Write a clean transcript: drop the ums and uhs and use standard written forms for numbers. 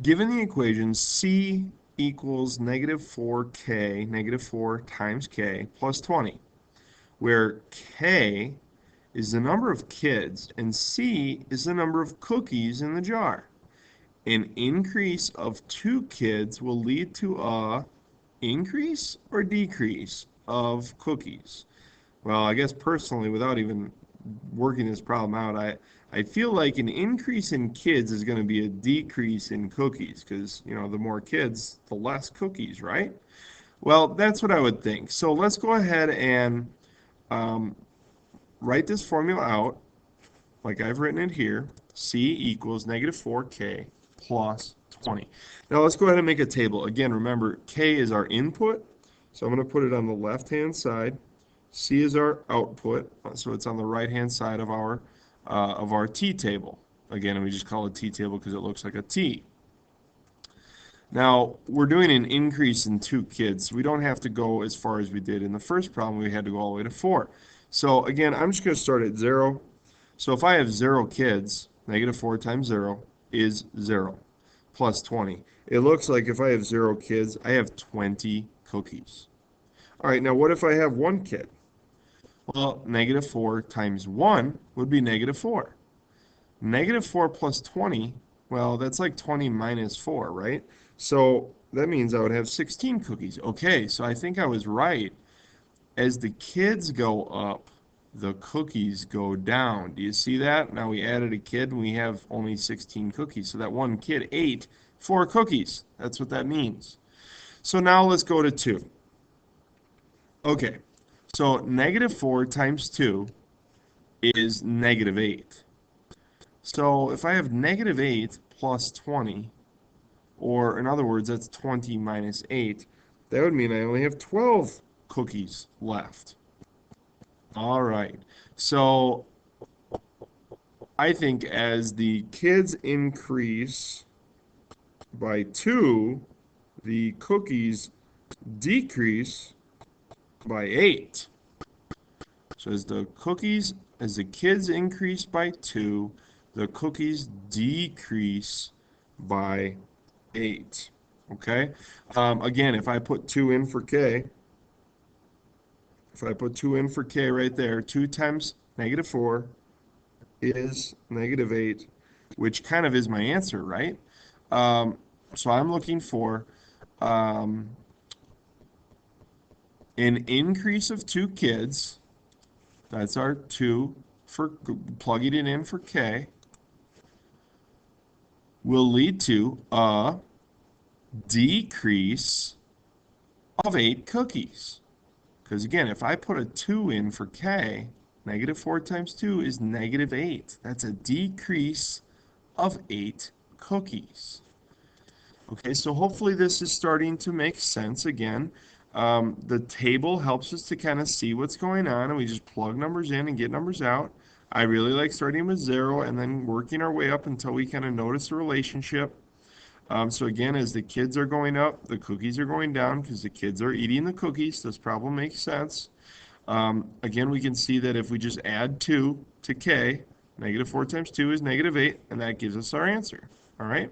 Given the equation C equals negative 4k, negative 4 times k, plus 20, where k is the number of kids and C is the number of cookies in the jar. An increase of 2 kids will lead to a increase or decrease of cookies. Well, I guess personally, without even working this problem out, I feel like an increase in kids is going to be a decrease in cookies because, the more kids, the less cookies, right? Well, that's what I would think. So let's go ahead and um, write this formula out like I've written it here. C equals negative 4k plus 20. Now let's go ahead and make a table. Again, remember, k is our input, so I'm going to put it on the left-hand side. C is our output, so it's on the right-hand side of our T table. Again, we just call it T table because it looks like a T. Now, we're doing an increase in 2 kids. We don't have to go as far as we did in the first problem. We had to go all the way to 4. So again, I'm just going to start at 0. So if I have 0 kids, negative 4 times 0 is 0 plus 20. It looks like if I have 0 kids, I have 20 cookies. All right, now what if I have 1 kid? Well, negative 4 times 1 would be negative 4. Negative 4 plus 20, well, that's like 20 minus 4, right? So that means I would have 16 cookies. Okay, so I think I was right. As the kids go up, the cookies go down. Do you see that? Now we added a kid and we have only 16 cookies. So that one kid ate 4 cookies. That's what that means. So now let's go to 2. Okay, so negative 4 times 2 is negative 8. So if I have negative 8 plus 20, or in other words, that's 20 minus 8, that would mean I only have 12 cookies left. All right, so I think as the kids increase by 2, the cookies decrease by 8. So as the kids increase by 2, the cookies decrease by 8. Okay? Again, if I put 2 in for k, if I put 2 in for k right there, 2 times negative 4 is negative 8, which kind of is my answer, right? Um, so I'm looking for um, an increase of 2 kids. That's our 2 for plugging it in for k, will lead to a decrease of 8 cookies. Because again, if I put a 2 in for k, negative 4 times 2 is negative 8. That's a decrease of 8 cookies. Okay, so hopefully this is starting to make sense again. The table helps us to kind of see what's going on, and we just plug numbers in and get numbers out. I really like starting with 0 and then working our way up until we kind of notice a relationship. So again, as the kids are going up, the cookies are going down because the kids are eating the cookies. This problem makes sense. Again, we can see that if we just add 2 to k, negative 4 times 2 is negative 8, and that gives us our answer. All right?